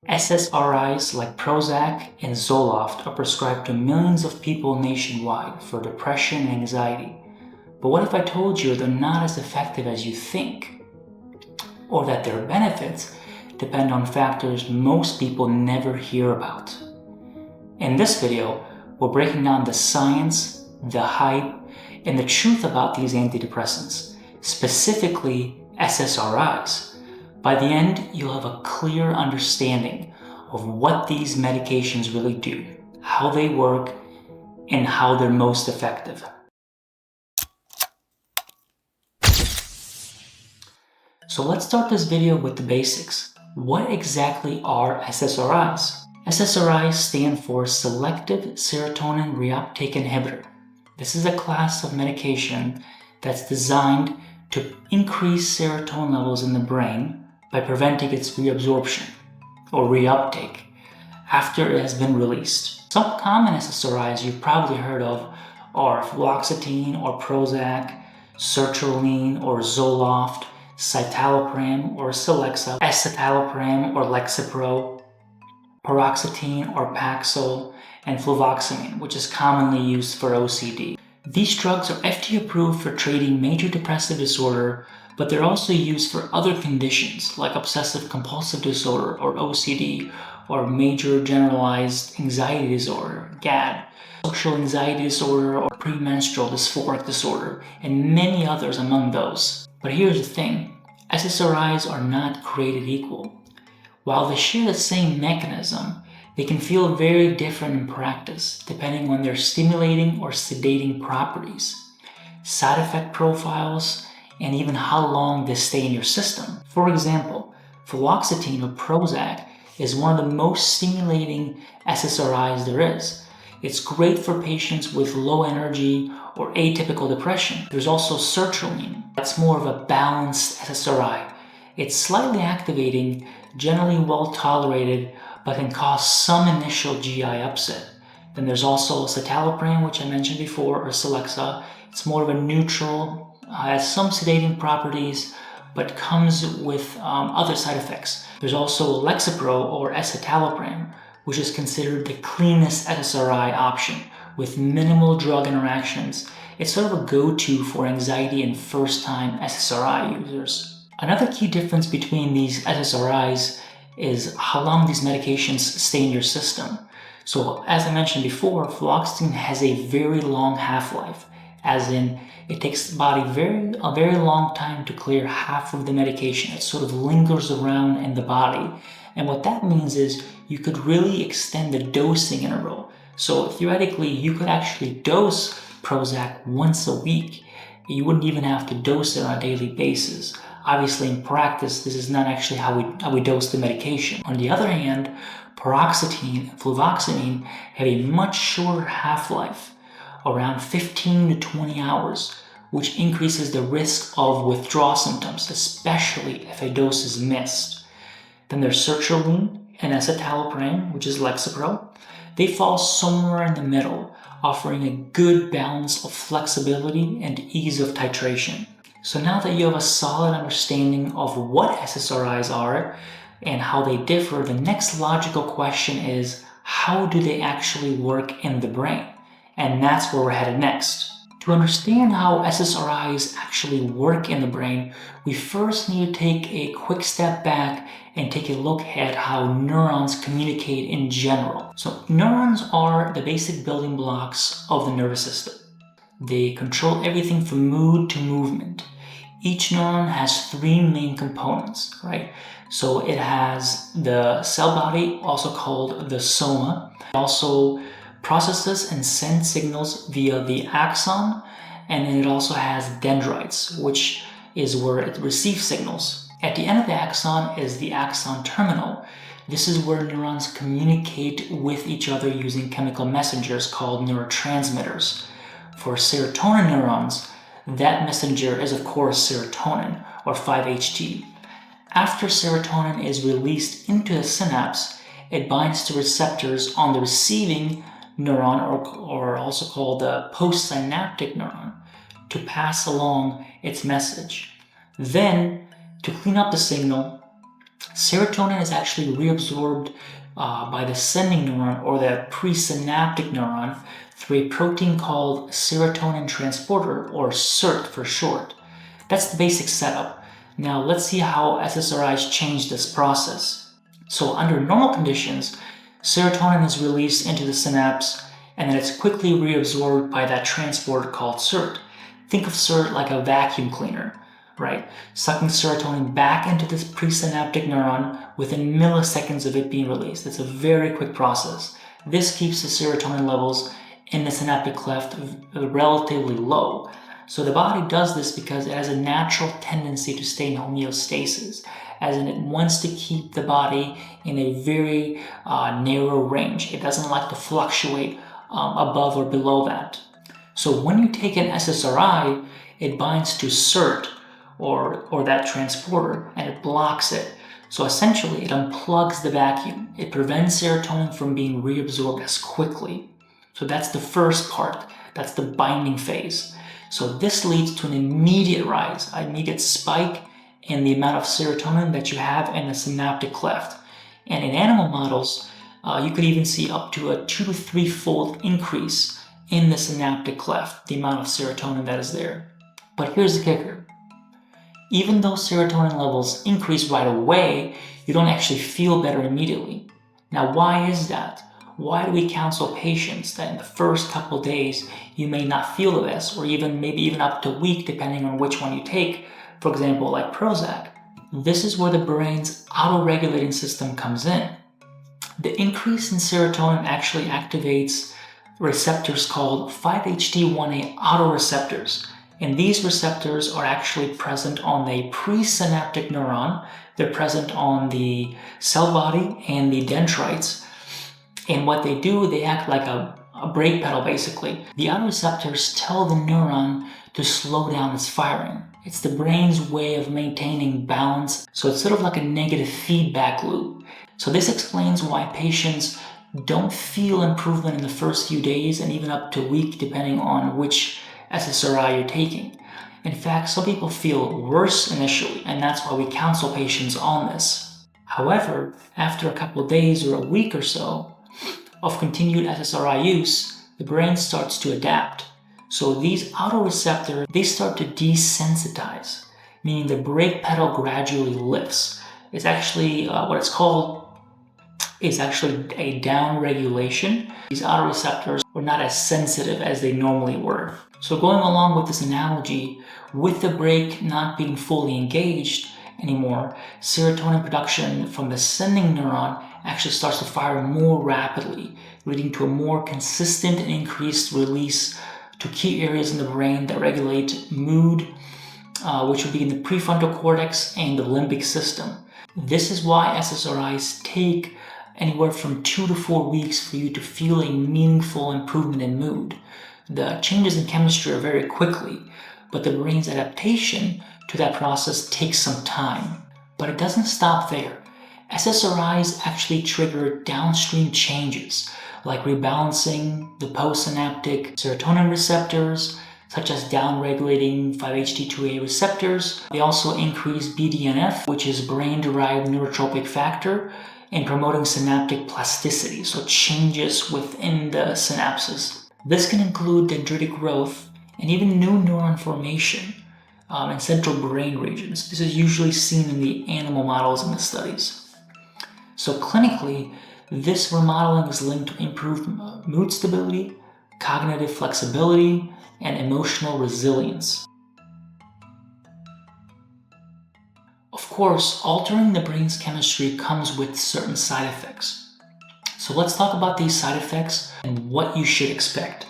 SSRIs like Prozac and Zoloft are prescribed to millions of people nationwide for depression and anxiety. But what if I told you they're not as effective as you think? Or that their benefits depend on factors most people never hear about? In this video, we're breaking down the science, the hype, and the truth about these antidepressants, specifically SSRIs. By the end, you'll have a clear understanding of what these medications really do, how they work, and how they're most effective. So let's start this video with the basics. What exactly are SSRIs? SSRIs stand for Selective Serotonin Reuptake Inhibitor. This is a class of medication that's designed to increase serotonin levels in the brain by preventing its reabsorption or reuptake after it has been released. Some common SSRIs you've probably heard of are fluoxetine or Prozac, sertraline or Zoloft, citalopram or Celexa, escitalopram or Lexapro, paroxetine or Paxil, and fluvoxamine, which is commonly used for OCD. These drugs are FDA approved for treating major depressive disorder, but they're also used for other conditions like obsessive compulsive disorder or OCD, or major generalized anxiety disorder, GAD, social anxiety disorder, or premenstrual dysphoric disorder, and many others among those. But here's the thing, SSRIs are not created equal. While they share the same mechanism, they can feel very different in practice depending on their stimulating or sedating properties, side effect profiles, and even how long they stay in your system. For example, fluoxetine or Prozac is one of the most stimulating SSRIs there is. It's great for patients with low energy or atypical depression. There's also sertraline. That's more of a balanced SSRI. It's slightly activating, generally well tolerated, but can cause some initial GI upset. Then there's also citalopram, which I mentioned before, or Celexa. It's more of a neutral, has some sedating properties, but comes with other side effects. There's also Lexapro or escitalopram, which is considered the cleanest SSRI option with minimal drug interactions. It's sort of a go-to for anxiety and first-time SSRI users. Another key difference between these SSRIs is how long these medications stay in your system. So as I mentioned before, fluoxetine has a very long half-life, as in it takes the body a very long time to clear half of the medication. It sort of lingers around in the body. And what that means is you could really extend the dosing interval. So theoretically, you could actually dose Prozac once a week. You wouldn't even have to dose it on a daily basis. Obviously, in practice, this is not actually how we dose the medication. On the other hand, paroxetine and fluvoxamine have a much shorter half-life, around 15 to 20 hours, which increases the risk of withdrawal symptoms, especially if a dose is missed. Then there's sertraline and escitalopram, which is Lexapro. They fall somewhere in the middle, offering a good balance of flexibility and ease of titration. So now that you have a solid understanding of what SSRIs are and how they differ, the next logical question is, how do they actually work in the brain? And that's where we're headed next. To understand how SSRIs actually work in the brain, we first need to take a quick step back and take a look at how neurons communicate in general. So neurons are the basic building blocks of the nervous system. They control everything from mood to movement. Each neuron has three main components, right? So it has the cell body, also called the soma. It also processes and sends signals via the axon, and then it also has dendrites, which is where it receives signals. At the end of the axon is the axon terminal. This is where neurons communicate with each other using chemical messengers called neurotransmitters. For serotonin neurons, that messenger is of course serotonin, or 5-HT. After serotonin is released into the synapse, it binds to receptors on the receiving neuron, or also called the postsynaptic neuron, to pass along its message. Then, to clean up the signal, Serotonin is actually reabsorbed by the sending neuron or the presynaptic neuron through a protein called serotonin transporter, or SERT for short. That's the basic setup. Now let's see how SSRIs change this process. So under normal conditions, serotonin is released into the synapse and then it's quickly reabsorbed by that transporter called SERT. Think of SERT like a vacuum cleaner, right? Sucking serotonin back into this presynaptic neuron within milliseconds of it being released. It's a very quick process. This keeps the serotonin levels in the synaptic cleft relatively low. So the body does this because it has a natural tendency to stay in homeostasis, as in it wants to keep the body in a very narrow range. It doesn't like to fluctuate above or below that. So when you take an SSRI, it binds to SERT, or that transporter, and it blocks it. So essentially, it unplugs the vacuum. It prevents serotonin from being reabsorbed as quickly. So that's the first part. That's the binding phase. So this leads to an immediate rise, an immediate spike in the amount of serotonin that you have in the synaptic cleft. And in animal models, you could even see up to a 2 to 3-fold increase in the synaptic cleft, the amount of serotonin that is there. But here's the kicker. Even though serotonin levels increase right away, you don't actually feel better immediately. Now, why is that? Why do we counsel patients that in the first couple days you may not feel the best, or maybe even up to a week depending on which one you take, for example like Prozac? This is where the brain's auto-regulating system comes in. The increase in serotonin actually activates receptors called 5-HT1A autoreceptors. And these receptors are actually present on the presynaptic neuron. They're present on the cell body and the dendrites. And what they do, they act like a brake pedal basically. The autoreceptors tell the neuron to slow down its firing. It's the brain's way of maintaining balance. So it's sort of like a negative feedback loop. So this explains why patients don't feel improvement in the first few days and even up to a week depending on which SSRI you're taking. In fact, some people feel worse initially, and that's why we counsel patients on this. However, after a couple of days or a week or so of continued SSRI use, the brain starts to adapt. So these autoreceptors, they start to desensitize, meaning the brake pedal gradually lifts. It's actually what it's called is actually a down-regulation. These autoreceptors were not as sensitive as they normally were. So going along with this analogy, with the brake not being fully engaged anymore, serotonin production from the sending neuron actually starts to fire more rapidly, leading to a more consistent and increased release to key areas in the brain that regulate mood, which would be in the prefrontal cortex and the limbic system. This is why SSRIs take anywhere from 2 to 4 weeks for you to feel a meaningful improvement in mood. The changes in chemistry are very quickly, but the brain's adaptation to that process takes some time. But it doesn't stop there. SSRIs actually trigger downstream changes, like rebalancing the postsynaptic serotonin receptors, such as downregulating 5-HT2A receptors. They also increase BDNF, which is brain-derived neurotropic factor, in promoting synaptic plasticity, so changes within the synapses. This can include dendritic growth and even new neuron formation in central brain regions. This is usually seen in the animal models in the studies. So clinically, this remodeling is linked to improved mood stability, cognitive flexibility, and emotional resilience. Of course, altering the brain's chemistry comes with certain side effects. So let's talk about these side effects and what you should expect.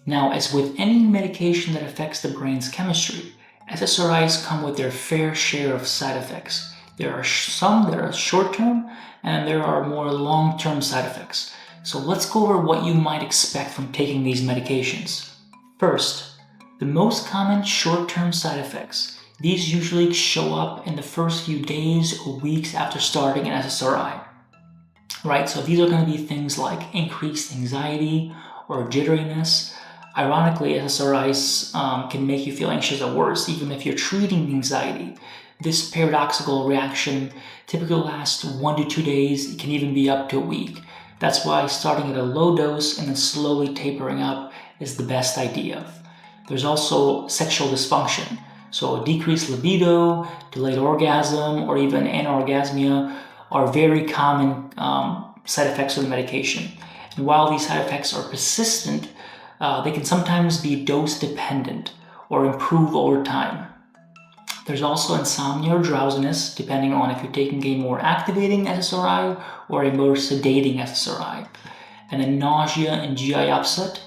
Now, as with any medication that affects the brain's chemistry, SSRIs come with their fair share of side effects. There are some that are short-term and there are more long-term side effects. So let's go over what you might expect from taking these medications. First, the most common short-term side effects. These usually show up in the first few days or weeks after starting an SSRI, right? So these are going to be things like increased anxiety or jitteriness. Ironically, SSRIs can make you feel anxious or worse, even if you're treating the anxiety. This paradoxical reaction typically lasts 1 to 2 days. It can even be up to a week. That's why starting at a low dose and then slowly tapering up is the best idea. There's also sexual dysfunction. So decreased libido, delayed orgasm, or even anorgasmia are very common side effects of the medication. And while these side effects are persistent, they can sometimes be dose dependent or improve over time. There's also insomnia or drowsiness, depending on if you're taking a more activating SSRI or a more sedating SSRI. And then nausea and GI upset.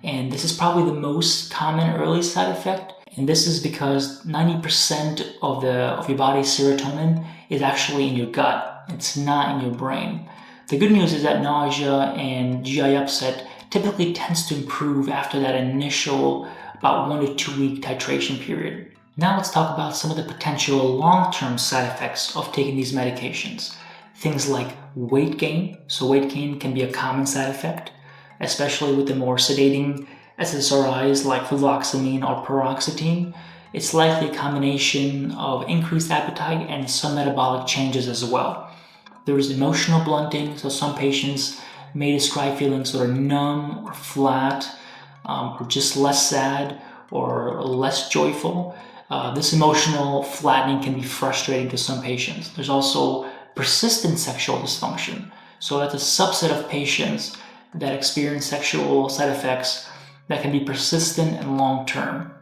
And this is probably the most common early side effect. And this is because 90% of your body's serotonin is actually in your gut. It's not in your brain. The good news is that nausea and GI upset typically tends to improve after that initial about 1 to 2 week titration period. Now let's talk about some of the potential long-term side effects of taking these medications. Things like weight gain. So weight gain can be a common side effect, especially with the more sedating SSRIs like fluvoxamine or paroxetine. It's likely a combination of increased appetite and some metabolic changes as well. There is emotional blunting, so some patients may describe feeling sort of numb or flat, or just less sad or less joyful. This emotional flattening can be frustrating to some patients. There's also persistent sexual dysfunction. So that's a subset of patients that experience sexual side effects that can be persistent and long-term.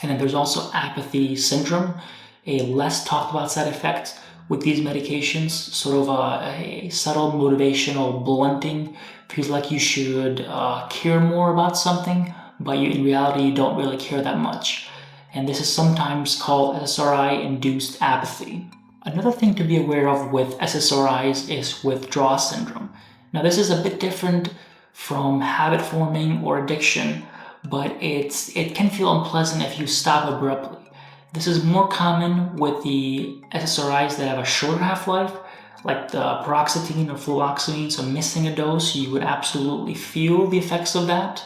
And then there's also apathy syndrome, a less talked about side effect with these medications, sort of a subtle motivational blunting. Feels like you should care more about something, but in reality you don't really care that much. And this is sometimes called SSRI-induced apathy. Another thing to be aware of with SSRIs is withdrawal syndrome. Now this is a bit different from habit forming or addiction, but it can feel unpleasant if you stop abruptly. This is more common with the SSRIs that have a shorter half-life, like the paroxetine or fluvoxamine, so missing a dose, you would absolutely feel the effects of that.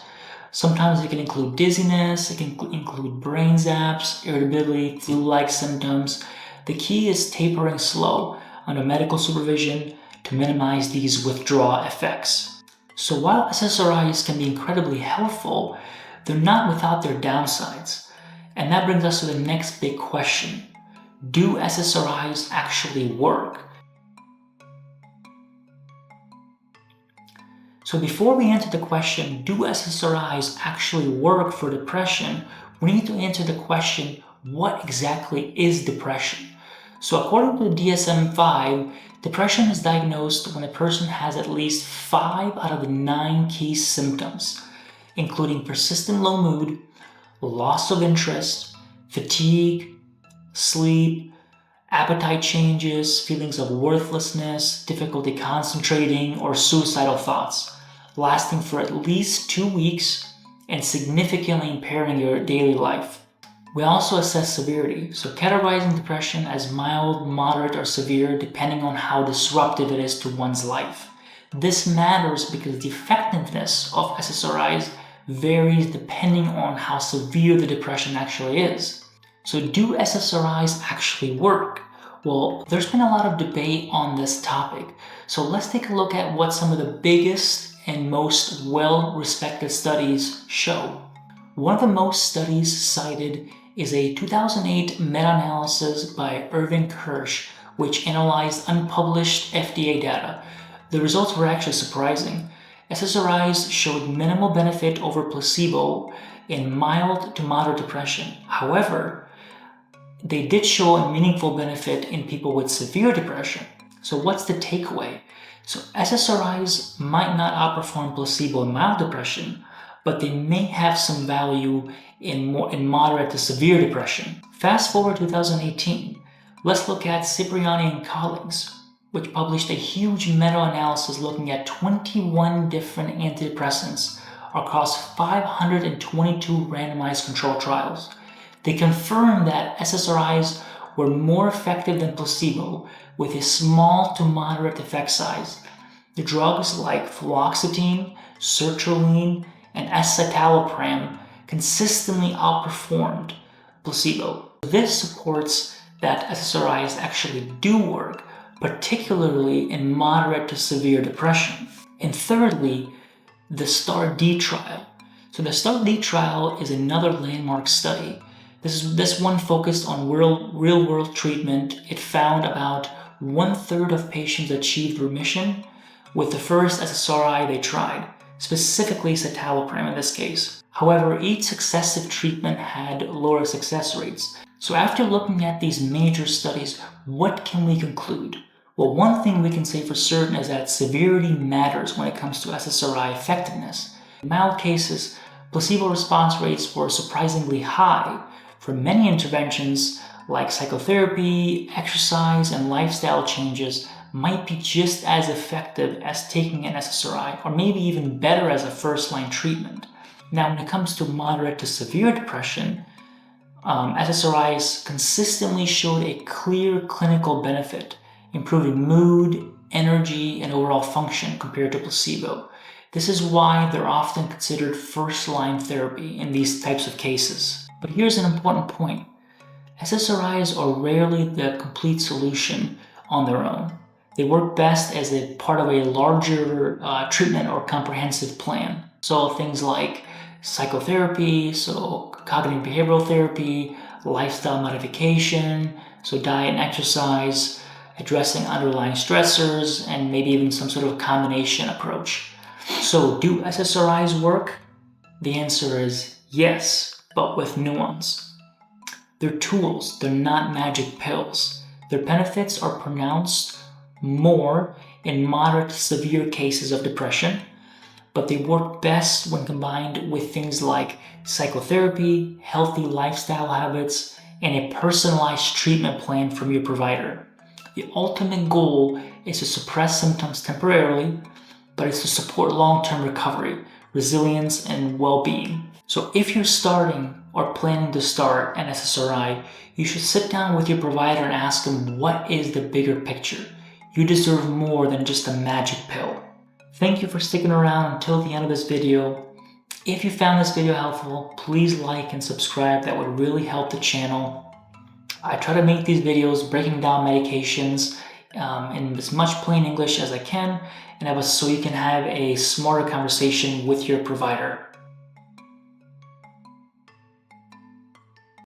Sometimes it can include dizziness, it can include brain zaps, irritability, flu-like symptoms. The key is tapering slow under medical supervision to minimize these withdrawal effects. So while SSRIs can be incredibly helpful, they're not without their downsides. And that brings us to the next big question. Do SSRIs actually work? So before we answer the question, do SSRIs actually work for depression, we need to answer the question, what exactly is depression? So according to the DSM-5, depression is diagnosed when a person has at least 5 out of the 9 key symptoms, including persistent low mood, loss of interest, fatigue, sleep, appetite changes, feelings of worthlessness, difficulty concentrating, or suicidal thoughts, lasting for at least 2 weeks and significantly impairing your daily life. We also assess severity, so categorizing depression as mild, moderate, or severe depending on how disruptive it is to one's life. This matters because the effectiveness of SSRIs varies depending on how severe the depression actually is. So do SSRIs actually work? Well, there's been a lot of debate on this topic. So let's take a look at what some of the biggest and most well-respected studies show. One of the most studies cited is a 2008 meta-analysis by Kirsch, which analyzed unpublished FDA data. The results were actually surprising. SSRIs showed minimal benefit over placebo in mild to moderate depression. However, they did show a meaningful benefit in people with severe depression. So what's the takeaway? So SSRIs might not outperform placebo in mild depression, but they may have some value in moderate to severe depression. Fast forward 2018, let's look at Cipriani and colleagues, which published a huge meta-analysis looking at 21 different antidepressants across 522 randomized controlled trials. They confirmed that SSRIs were more effective than placebo with a small to moderate effect size. The drugs like fluoxetine, sertraline, and escitalopram consistently outperformed placebo. This supports that SSRIs actually do work, particularly in moderate to severe depression. And thirdly, the STAR-D trial. So the STAR-D trial is another landmark study. This one focused on real-world treatment. It found about 1/3 of patients achieved remission with the first SSRI they tried, specifically citalopram in this case. However, each successive treatment had lower success rates. So after looking at these major studies, what can we conclude? Well, one thing we can say for certain is that severity matters when it comes to SSRI effectiveness. In mild cases, placebo response rates were surprisingly high. For many interventions, like psychotherapy, exercise, and lifestyle changes, might be just as effective as taking an SSRI, or maybe even better as a first-line treatment. Now, when it comes to moderate to severe depression, SSRIs consistently showed a clear clinical benefit, improving mood, energy, and overall function compared to placebo. This is why they're often considered first-line therapy in these types of cases. But here's an important point. SSRIs are rarely the complete solution on their own. They work best as a part of a larger treatment or comprehensive plan. So things like psychotherapy, so cognitive behavioral therapy, lifestyle modification, so diet and exercise, addressing underlying stressors, and maybe even some sort of combination approach. So do SSRIs work? The answer is yes, but with nuance. They're tools, they're not magic pills. Their benefits are pronounced more in moderate to severe cases of depression, but they work best when combined with things like psychotherapy, healthy lifestyle habits, and a personalized treatment plan from your provider. The ultimate goal is to suppress symptoms temporarily, but it's to support long-term recovery, resilience, and well-being. So if you're starting or planning to start an SSRI, you should sit down with your provider and ask them what is the bigger picture. You deserve more than just a magic pill. Thank you for sticking around until the end of this video. If you found this video helpful, please like and subscribe. That would really help the channel. I try to make these videos breaking down medications in as much plain English as I can, and that was so you can have a smarter conversation with your provider.